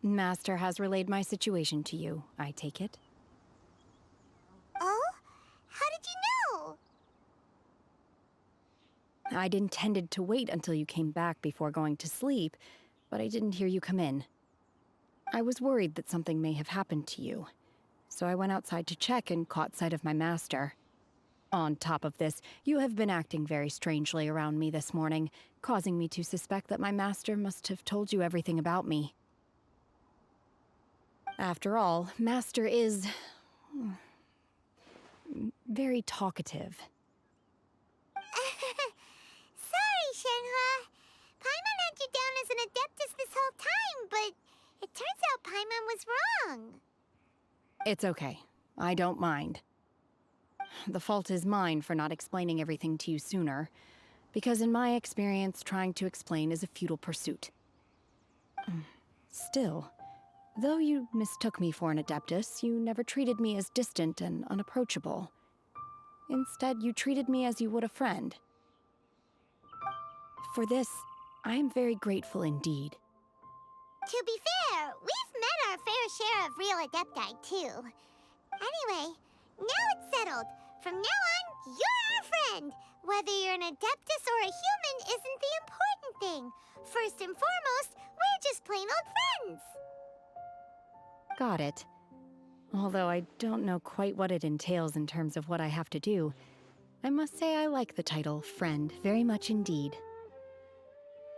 Master has relayed my situation to you, I take it. Oh? How did you know? I'd intended to wait until you came back before going to sleep, but I didn't hear you come in. I was worried that something may have happened to you, so I went outside to check and caught sight of my master. On top of this, you have been acting very strangely around me this morning, causing me to suspect that my master must have told you everything about me. After all, Master is very talkative. Sorry, Shenhua. Paimon had you down as an adeptus this whole time, but it turns out Paimon was wrong. It's okay. I don't mind. The fault is mine for not explaining everything to you sooner, because in my experience, trying to explain is a futile pursuit. Still, though you mistook me for an adeptus, you never treated me as distant and unapproachable. Instead, you treated me as you would a friend. For this, I am very grateful indeed. To be fair, we've met our fair share of real adepti, too. Anyway, now it's settled. From now on, you're our friend. Whether you're an adeptus or a human isn't the important thing. First and foremost, we're just plain old friends. Got it. Although I don't know quite what it entails in terms of what I have to do, I must say I like the title friend very much indeed.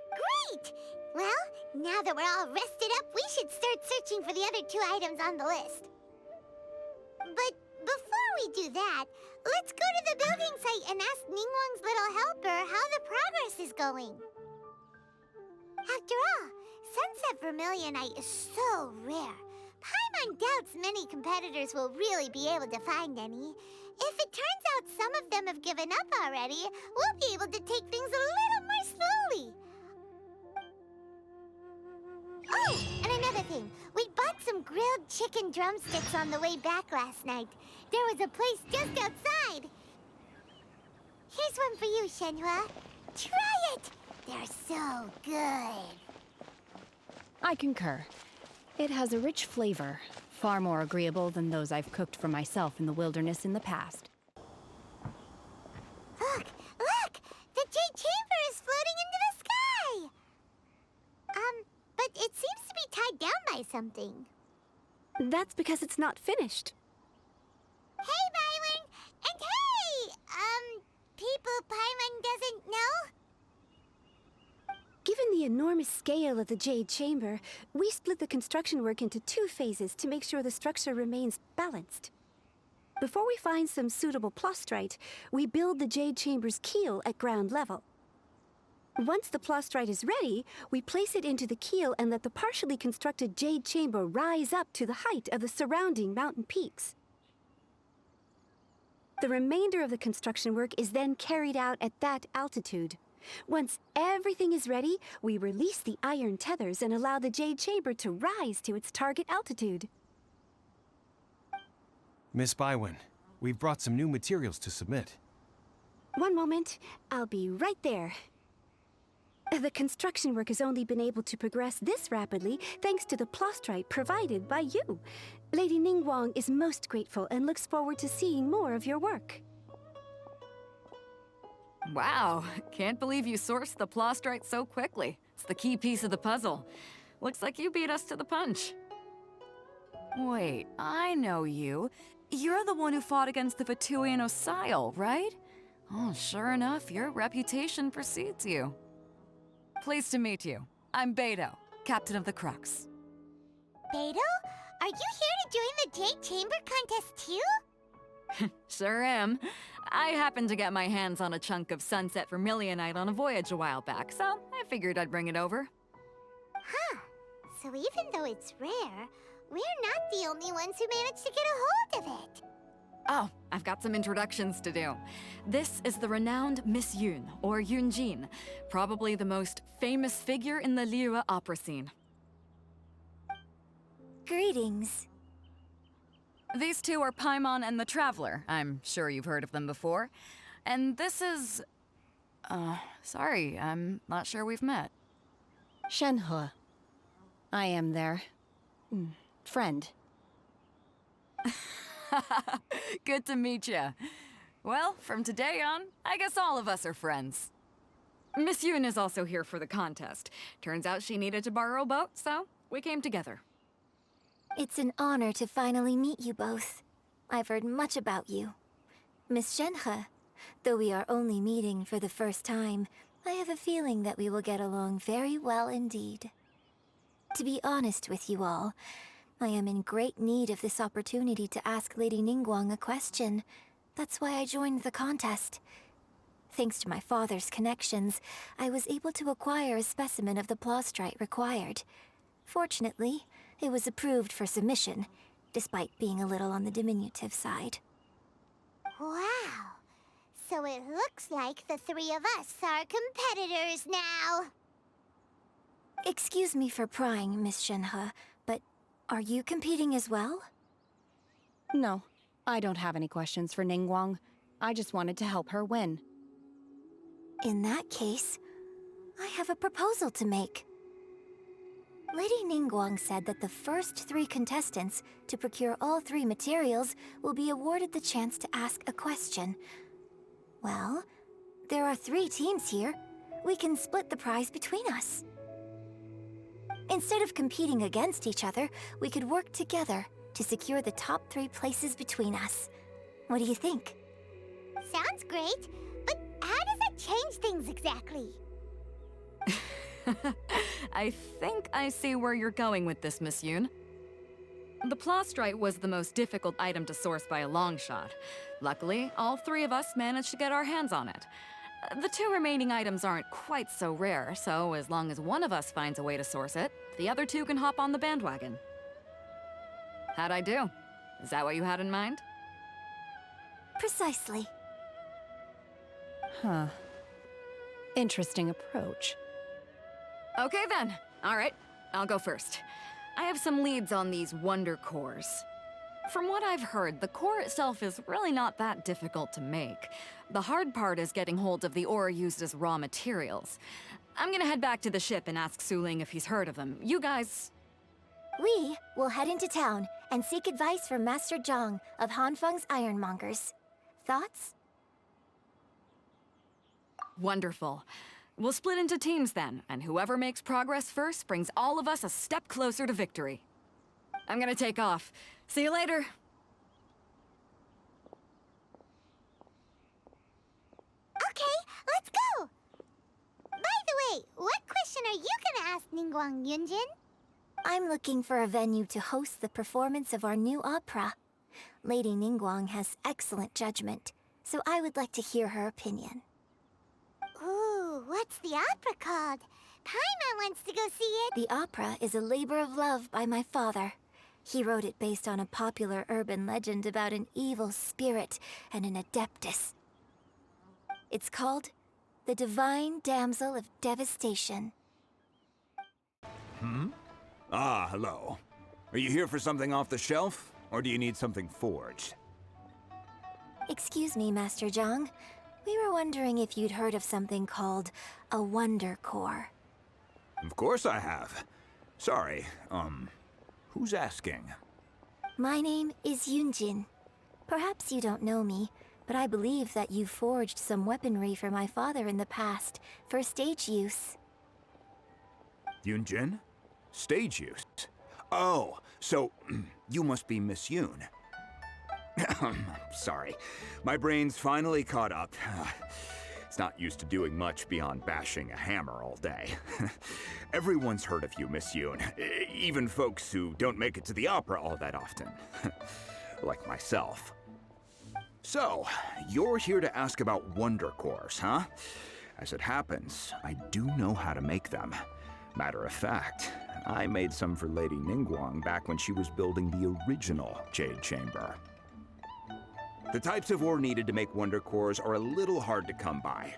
Great! Well, now that we're all rested up, we should start searching for the other 2 items on the list. But before we do that, let's go to the building site and ask Ningguang's little helper how the progress is going. After all, Sunset Vermilionite is so rare. Paimon doubts many competitors will really be able to find any. If it turns out some of them have given up already, we'll be able to take things a little more slowly. Oh, and another thing. We bought some grilled chicken drumsticks on the way back last night. There was a place just outside. Here's one for you, Shenhua. Try it! They're so good. I concur. It has a rich flavor, far more agreeable than those I've cooked for myself in the wilderness in the past. Look! Look! The Jade Chamber is floating into the sky! But it seems to be tied down by something. That's because it's not finished. Hey, Byron! And hey! People Paimon doesn't know? Given the enormous scale of the Jade Chamber, we split the construction work into 2 phases to make sure the structure remains balanced. Before we find some suitable plastrite, we build the Jade Chamber's keel at ground level. Once the plastrite is ready, we place it into the keel and let the partially constructed Jade Chamber rise up to the height of the surrounding mountain peaks. The remainder of the construction work is then carried out at that altitude. Once everything is ready, we release the iron tethers and allow the Jade Chamber to rise to its target altitude. Miss Bywin, we've brought some new materials to submit. One moment, I'll be right there. The construction work has only been able to progress this rapidly thanks to the plastrite provided by you. Lady Ningguang is most grateful and looks forward to seeing more of your work. Wow, can't believe you sourced the plastrite so quickly. It's the key piece of the puzzle. Looks like you beat us to the punch. Wait, I know you. You're the one who fought against the Vatuian Osile, right? Oh, sure enough, your reputation precedes you. Pleased to meet you. I'm Beidou, Captain of the Crux. Beidou? Are you here to join the Jade Chamber contest too? Sure am. I happened to get my hands on a chunk of Sunset Vermilionite on a voyage a while back, so I figured I'd bring it over. Huh. So even though it's rare, we're not the only ones who managed to get a hold of it. Oh, I've got some introductions to do. This is the renowned Miss Yun, or Yunjin, probably the most famous figure in the Liyue opera scene. Greetings. These 2 are Paimon and the Traveler. I'm sure you've heard of them before. And this is... sorry, I'm not sure we've met. Shenhe. I am their friend. Good to meet ya. Well, from today on, I guess all of us are friends. Miss Yoon is also here for the contest. Turns out she needed to borrow a boat, so we came together. It's an honor to finally meet you both. I've heard much about you. Miss Shenhe, though we are only meeting for the first time, I have a feeling that we will get along very well indeed. To be honest with you all, I am in great need of this opportunity to ask Lady Ningguang a question. That's why I joined the contest. Thanks to my father's connections, I was able to acquire a specimen of the plastrite required. Fortunately, it was approved for submission, despite being a little on the diminutive side. Wow. So it looks like the three of us are competitors now. Excuse me for prying, Miss Shenhe, but are you competing as well? No, I don't have any questions for Ningguang. I just wanted to help her win. In that case, I have a proposal to make. Lady Ningguang said that the first 3 contestants to procure all 3 materials will be awarded the chance to ask a question. Well, there are 3 teams here. We can split the prize between us. Instead of competing against each other, we could work together to secure the top 3 places between us. What do you think? Sounds great, but how does that change things exactly? I think I see where you're going with this, Miss Yoon. The plastrite was the most difficult item to source by a long shot. Luckily, all 3 of us managed to get our hands on it. The 2 remaining items aren't quite so rare, so as long as one of us finds a way to source it, the other 2 can hop on the bandwagon. How'd I do? Is that what you had in mind? Precisely. Huh. Interesting approach. Okay then. All right, I'll go first. I have some leads on these wonder cores. From what I've heard, the core itself is really not that difficult to make. The hard part is getting hold of the ore used as raw materials. I'm gonna head back to the ship and ask Suling if he's heard of them. You guys... We will head into town and seek advice from Master Zhang of Hanfeng's Ironmongers. Thoughts? Wonderful. We'll split into teams then, and whoever makes progress first brings all of us a step closer to victory. I'm gonna take off. See you later. Okay, let's go! By the way, what question are you gonna ask Ningguang, Yunjin? I'm looking for a venue to host the performance of our new opera. Lady Ningguang has excellent judgment, so I would like to hear her opinion. Ooh, what's the opera called? Paimon wants to go see it. The opera is a labor of love by my father. He wrote it based on a popular urban legend about an evil spirit and an adeptus. It's called The Divine Damsel of Devastation. Ah, hello. Are you here for something off the shelf, or do you need something forged? Excuse me, Master Zhang. We were wondering if you'd heard of something called a Wonder Core. Of course I have. Sorry, who's asking? My name is Yunjin. Perhaps you don't know me, but I believe that you forged some weaponry for my father in the past, for stage use. Yunjin? Stage use? Oh, so you must be Miss Yoon. Sorry, my brain's finally caught up. It's not used to doing much beyond bashing a hammer all day. Everyone's heard of you, Miss Yoon. Even folks who don't make it to the opera all that often. Like myself. So, you're here to ask about wonder cores, huh? As it happens, I do know how to make them. Matter of fact, I made some for Lady Ningguang back when she was building the original Jade Chamber. The types of ore needed to make wonder cores are a little hard to come by.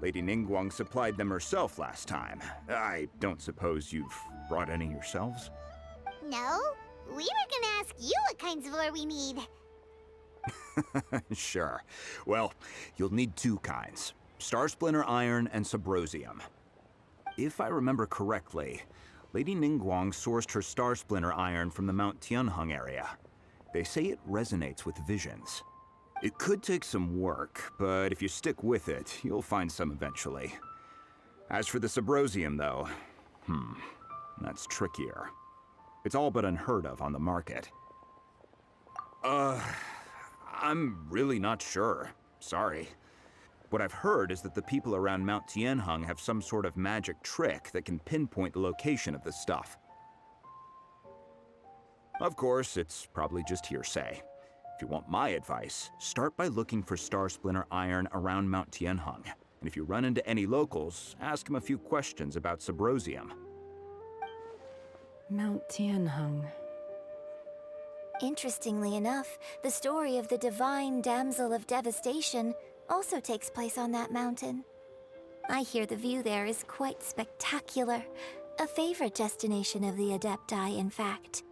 Lady Ningguang supplied them herself last time. I don't suppose you've brought any yourselves? No, we were gonna ask you what kinds of ore we need. Sure. Well, you'll need 2 kinds. Star Splinter Iron and Subrosium. If I remember correctly, Lady Ningguang sourced her Star Splinter iron from the Mount Tianheng area. They say it resonates with visions. It could take some work, but if you stick with it, you'll find some eventually. As for the Subrosium, though, that's trickier. It's all but unheard of on the market. I'm really not sure. Sorry. What I've heard is that the people around Mount Tianheng have some sort of magic trick that can pinpoint the location of the stuff. Of course, it's probably just hearsay. If you want my advice, start by looking for Star Splinter iron around Mount Tianheng. And if you run into any locals, ask them a few questions about Subrosium. Mount Tianheng. Interestingly enough, the story of the divine damsel of devastation also takes place on that mountain. I hear the view there is quite spectacular. A favorite destination of the Adepti, in fact.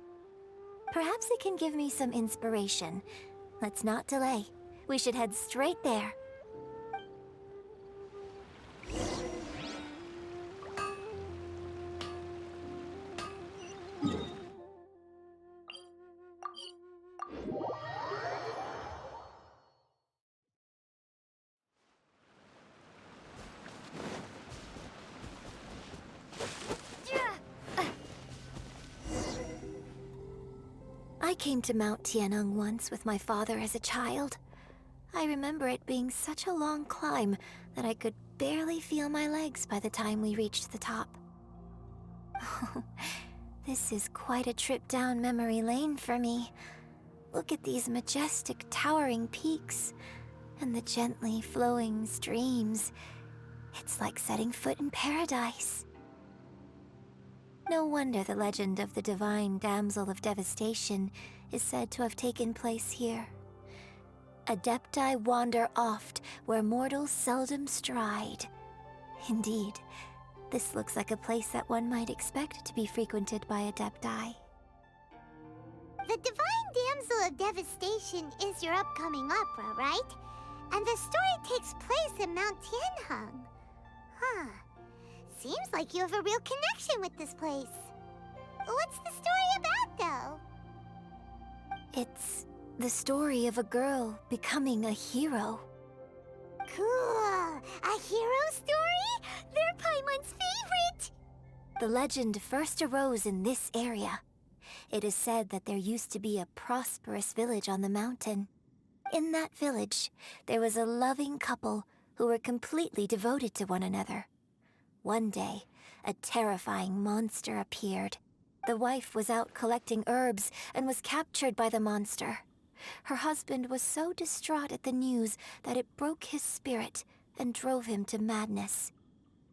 Perhaps it can give me some inspiration. Let's not delay. We should head straight there. I came to Mount Tianheng once with my father as a child. I remember it being such a long climb that I could barely feel my legs by the time we reached the top. This is quite a trip down memory lane for me. Look at these majestic, towering peaks and the gently flowing streams. It's like setting foot in paradise. No wonder the legend of the divine damsel of devastation is said to have taken place here. Adepti wander oft where mortals seldom stride. Indeed, this looks like a place that one might expect to be frequented by Adepti. The Divine Damsel of Devastation is your upcoming opera, right? And the story takes place in Mount Tianheng. Huh. Seems like you have a real connection with this place. What's the story about, though? It's the story of a girl becoming a hero. Cool. A hero story? They're Paimon's favorite! The legend first arose in this area. It is said that there used to be a prosperous village on the mountain. In that village, there was a loving couple who were completely devoted to one another. One day, a terrifying monster appeared. The wife was out collecting herbs and was captured by the monster. Her husband was so distraught at the news that it broke his spirit and drove him to madness.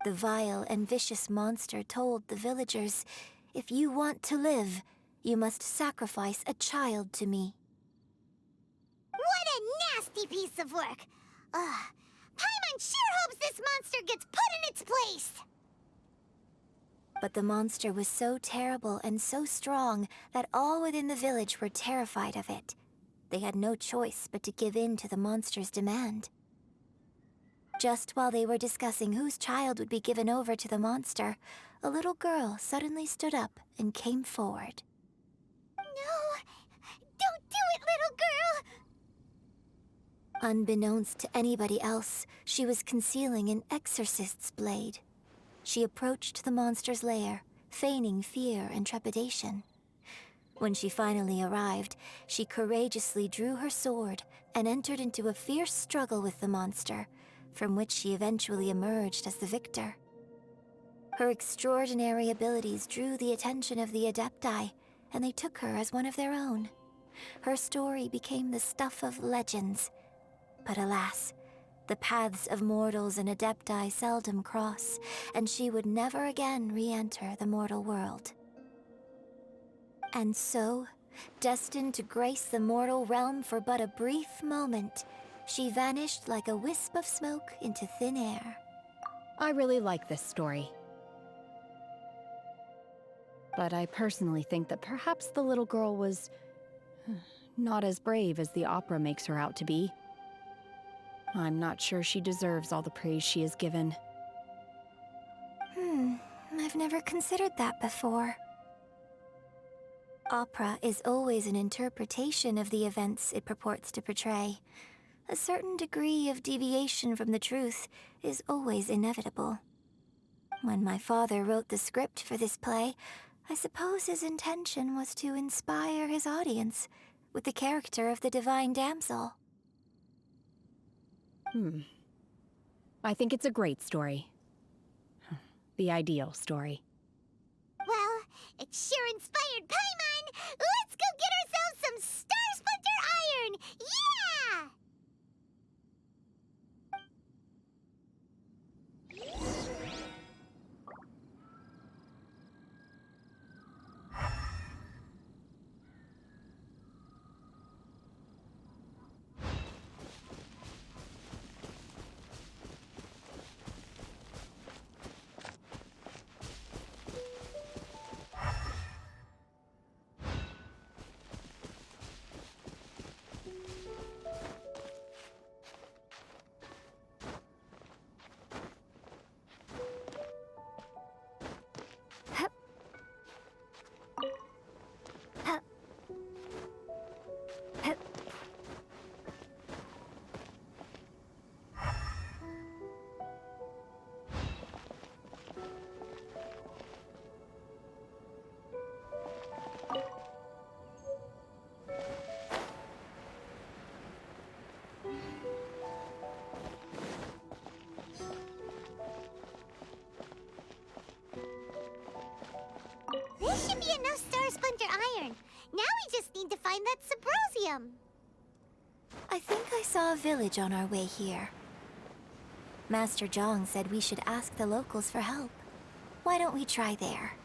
The vile and vicious monster told the villagers, "If you want to live, you must sacrifice a child to me." What a nasty piece of work! Paimon sure hopes this monster gets put in its place! But the monster was so terrible and so strong that all within the village were terrified of it. They had no choice but to give in to the monster's demand. Just while they were discussing whose child would be given over to the monster, a little girl suddenly stood up and came forward. No! Don't do it, little girl! Unbeknownst to anybody else, she was concealing an exorcist's blade. She approached the monster's lair, feigning fear and trepidation. When she finally arrived, she courageously drew her sword and entered into a fierce struggle with the monster, from which she eventually emerged as the victor. Her extraordinary abilities drew the attention of the Adepti, and they took her as one of their own. Her story became the stuff of legends. But alas, the paths of mortals and Adepti seldom cross, and she would never again re-enter the mortal world. And so, destined to grace the mortal realm for but a brief moment, she vanished like a wisp of smoke into thin air. I really like this story. But I personally think that perhaps the little girl was not as brave as the opera makes her out to be. I'm not sure she deserves all the praise she is given. I've never never considered that before. Opera is always an interpretation of the events it purports to portray. A certain degree of deviation from the truth is always inevitable. When my father wrote the script for this play, I suppose his intention was to inspire his audience with the character of the divine damsel. I think it's a great story. The ideal story. Well, it sure inspired Paimon! Let's go get ourselves some Star Splinter Iron! Yeah! This should be enough Star Splinter Iron. Now we just need to find that Subrosium. I think I saw a village on our way here. Master Zhang said we should ask the locals for help. Why don't we try there?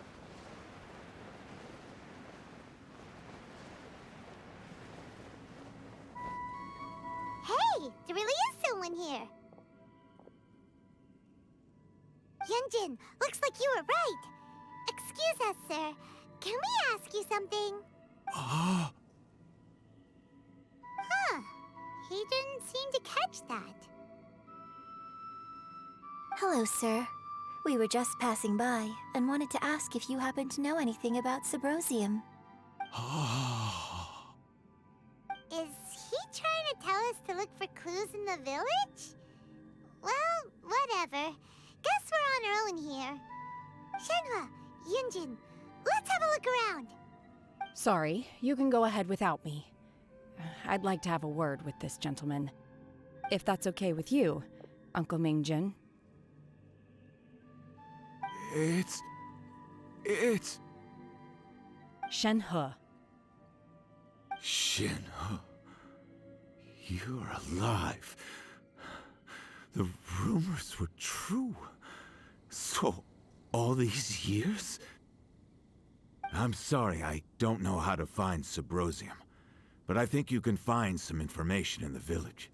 Hey, there really is someone here. Yunjin, looks like you were right. Excuse us, sir. Can we ask you something? Huh. He didn't seem to catch that. Hello, sir. We were just passing by and wanted to ask if you happen to know anything about Subrosium. Is he trying to tell us to look for clues in the village? Well, whatever. Guess we're on our own here. Shenhe, Yunjin, let's have a look around. Sorry, you can go ahead without me. I'd like to have a word with this gentleman. If that's okay with you, Uncle Mingjin. It's... Shenhe. Shenhe. You're alive. The rumors were true. So, all these years? I'm sorry, I don't know how to find Subrosium, but I think you can find some information in the village.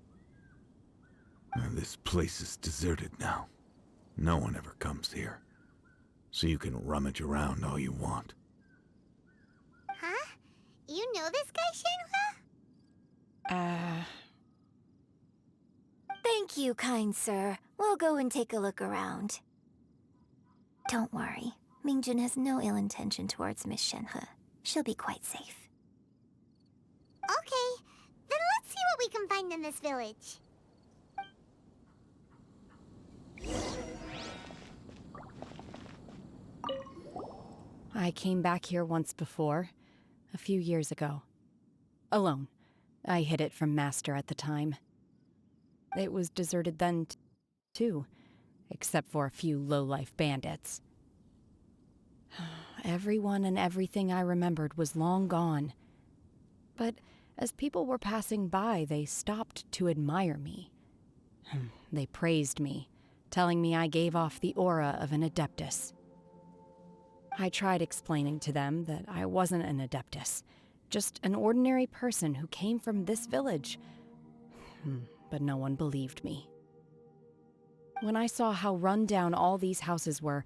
And this place is deserted now. No one ever comes here. So you can rummage around all you want. Huh? You know this guy, Shenhe? Thank you, kind sir. We'll go and take a look around. Don't worry. Mingjin has no ill intention towards Miss Shenhe. She'll be quite safe. Okay, then let's see what we can find in this village. I came back here once before, a few years ago. Alone. I hid it from Master at the time. It was deserted then, too, except for a few low-life bandits. Everyone and everything I remembered was long gone. But as people were passing by, they stopped to admire me. They praised me, telling me I gave off the aura of an Adeptus. I tried explaining to them that I wasn't an Adeptus, just an ordinary person who came from this village. But no one believed me. When I saw how run down all these houses were,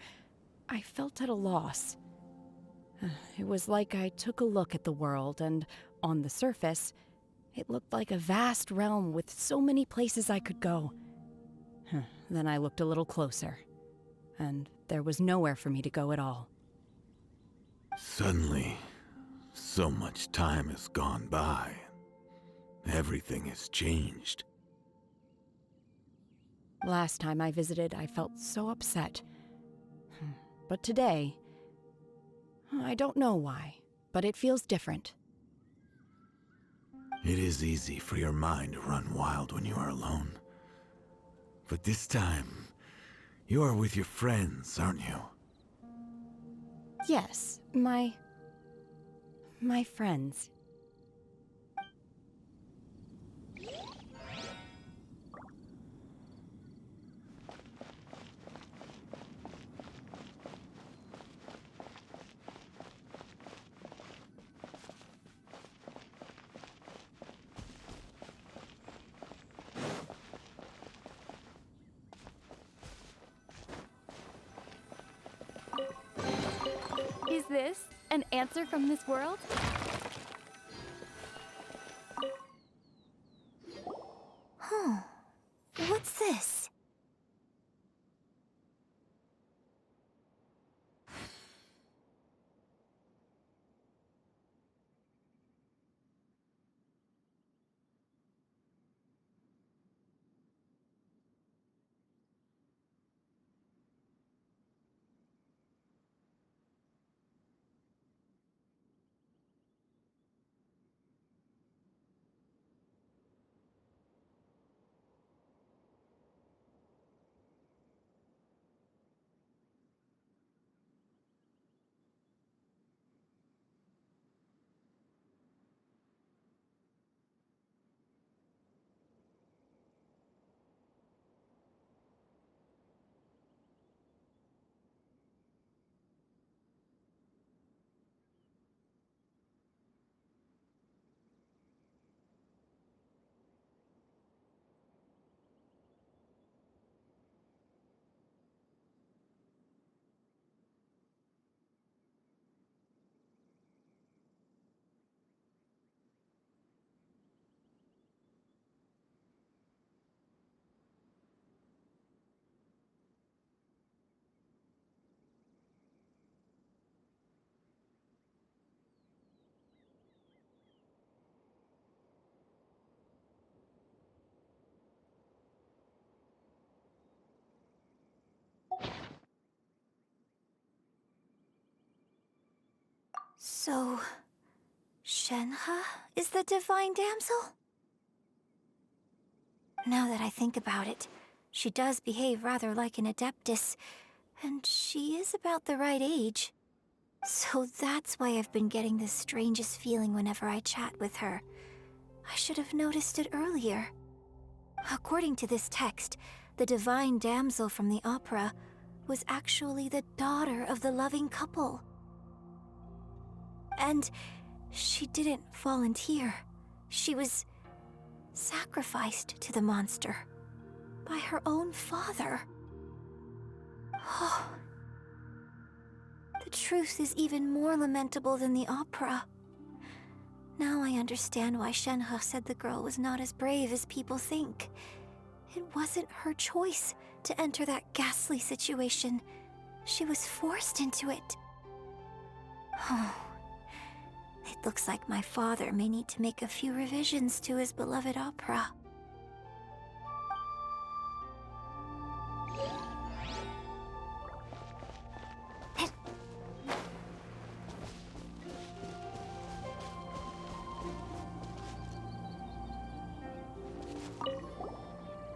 I felt at a loss. It was like I took a look at the world, and on the surface, it looked like a vast realm with so many places I could go. Then I looked a little closer, and there was nowhere for me to go at all. Suddenly, so much time has gone by. Everything has changed. Last time I visited, I felt so upset. But today, I don't know why, but it feels different. It is easy for your mind to run wild when you are alone. But this time, you are with your friends, aren't you? Yes, my friends. Is this an answer from this world? What's this? So, Shenhe is the divine damsel? Now that I think about it, she does behave rather like an adeptus, and she is about the right age. So that's why I've been getting the strangest feeling whenever I chat with her. I should have noticed it earlier. According to this text, the divine damsel from the opera was actually the daughter of the loving couple. And she didn't volunteer. She was sacrificed to the monster by her own father. Oh, the truth is even more lamentable than the opera. Now I understand why Shenhe said the girl was not as brave as people think. It wasn't her choice to enter that ghastly situation. She was forced into it. Oh, it looks like my father may need to make a few revisions to his beloved opera.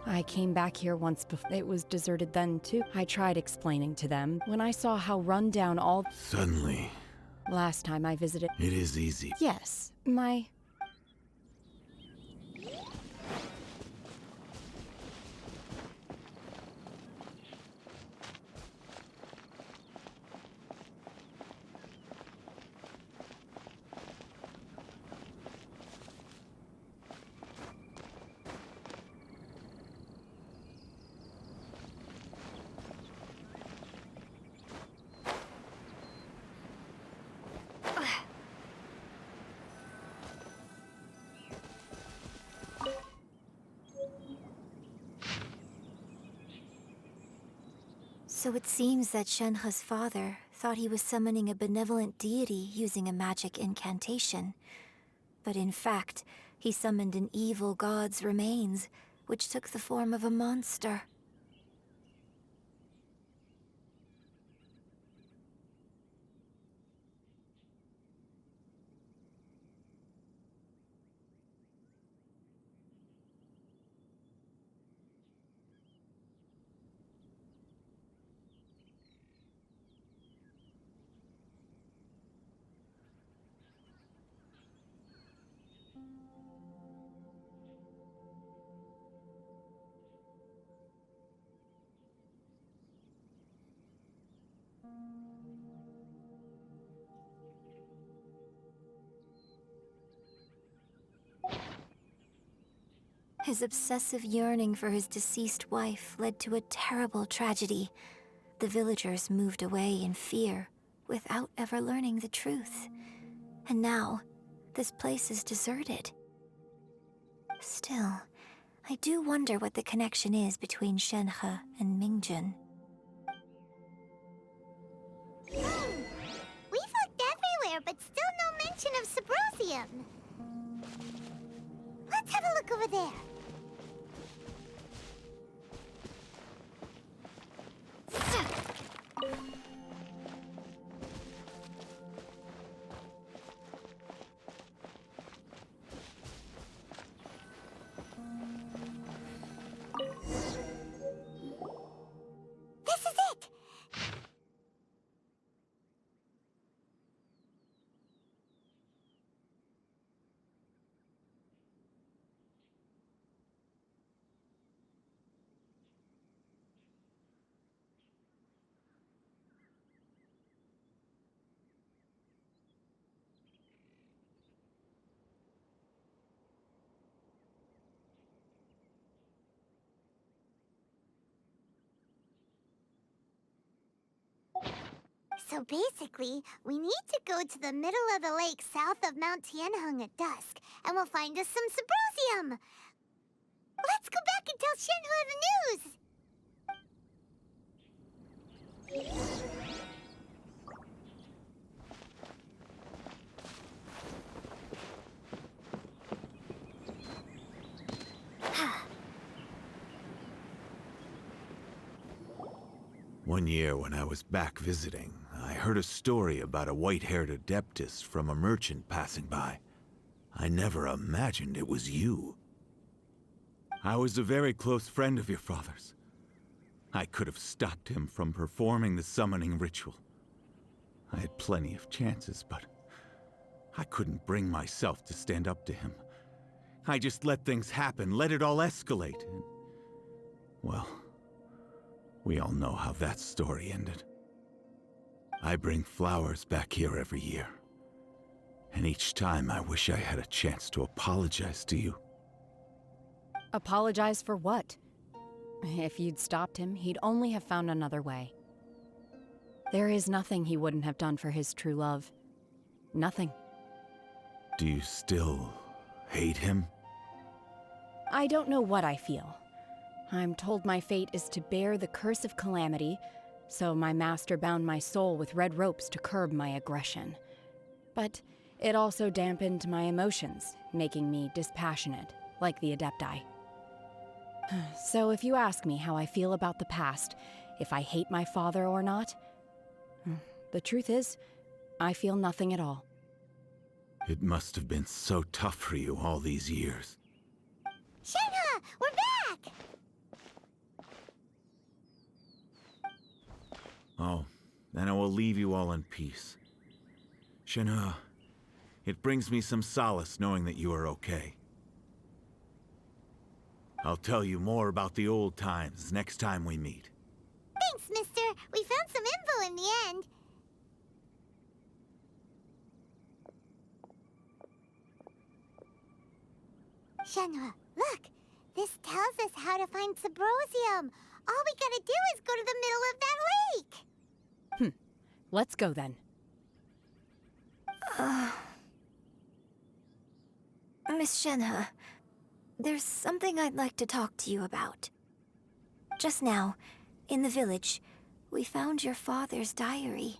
I came back here once before. It was deserted then, too. I tried explaining to them when I saw how run down all. Suddenly, Last time I visited. it is easy. Yes, So it seems that Shenhe's father thought he was summoning a benevolent deity using a magic incantation. But in fact, he summoned an evil god's remains, which took the form of a monster. His obsessive yearning for his deceased wife led to a terrible tragedy. The villagers moved away in fear, without ever learning the truth. And now, this place is deserted. Still, I do wonder what the connection is between Shenhe and Mingjun. We've looked everywhere, but still no mention of Sabrosium. Let's have a look over there. This is it! So basically, we need to go to the middle of the lake south of Mount Tianheng at dusk, and we'll find us some Sabrosium! Let's go back and tell Shenhe the news! One year when I was back visiting, I heard a story about a white-haired adeptus from a merchant passing by. I never imagined it was you. I was a very close friend of your father's. I could have stopped him from performing the summoning ritual. I had plenty of chances, but I couldn't bring myself to stand up to him. I just let things happen, let it all escalate, and... well, we all know how that story ended. I bring flowers back here every year, and each time I wish I had a chance to apologize to you. Apologize for what? If you'd stopped him, he'd only have found another way. There is nothing he wouldn't have done for his true love. Nothing. Do you still hate him? I don't know what I feel. I'm told my fate is to bear the curse of calamity, so my master bound my soul with red ropes to curb my aggression. But it also dampened my emotions, making me dispassionate, like the Adepti. So if you ask me how I feel about the past, if I hate my father or not, the truth is, I feel nothing at all. It must have been so tough for you all these years. Shenhe, we're back! Oh, then I will leave you all in peace. Shenhe, it brings me some solace knowing that you are okay. I'll tell you more about the old times next time we meet. Thanks, mister. We found some info in the end. Shenhe, look! This tells us how to find Sabrosium. All we gotta do is go to the middle of that lake! Let's go then. Miss Shenhe, there's something I'd like to talk to you about. Just now, in the village, we found your father's diary.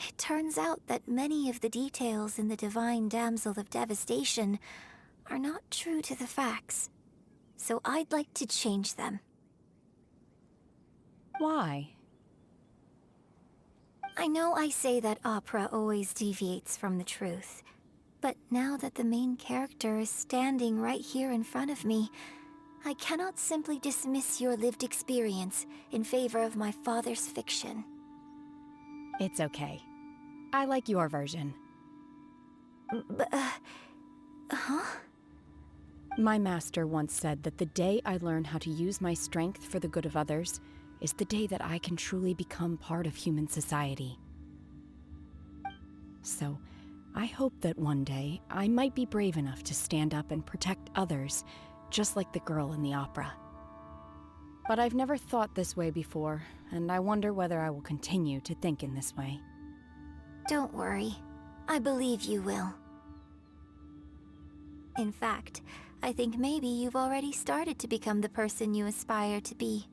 It turns out that many of the details in the Divine Damsel of Devastation are not true to the facts. So I'd like to change them. Why? I know I say that opera always deviates from the truth, but now that the main character is standing right here in front of me, I cannot simply dismiss your lived experience in favor of my father's fiction. It's okay. I like your version. But, huh? My master once said that the day I learn how to use my strength for the good of others is the day that I can truly become part of human society. So, I hope that one day I might be brave enough to stand up and protect others, just like the girl in the opera. But I've never thought this way before, and I wonder whether I will continue to think in this way. Don't worry. I believe you will. In fact, I think maybe you've already started to become the person you aspire to be.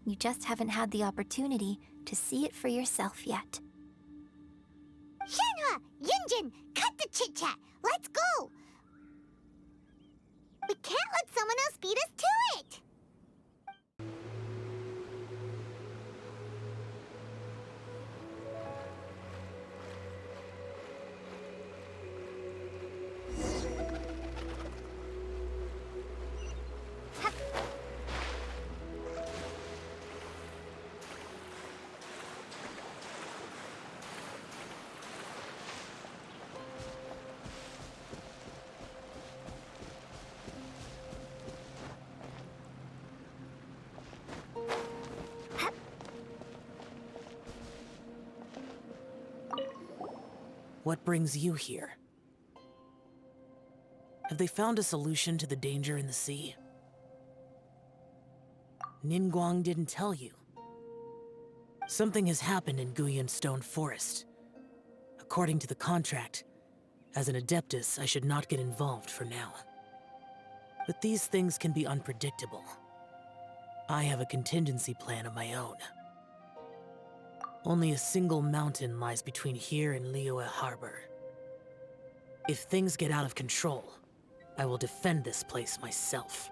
You just haven't had the opportunity to see it for yourself yet. Shenhe! Yunjin! Cut the chit-chat! Let's go! We can't let someone else beat us to it! What brings you here? Have they found a solution to the danger in the sea? Ningguang didn't tell you. Something has happened in Guyan Stone Forest. According to the contract, as an Adeptus, I should not get involved for now. But these things can be unpredictable. I have a contingency plan of my own. Only a single mountain lies between here and Liyue Harbor. If things get out of control, I will defend this place myself.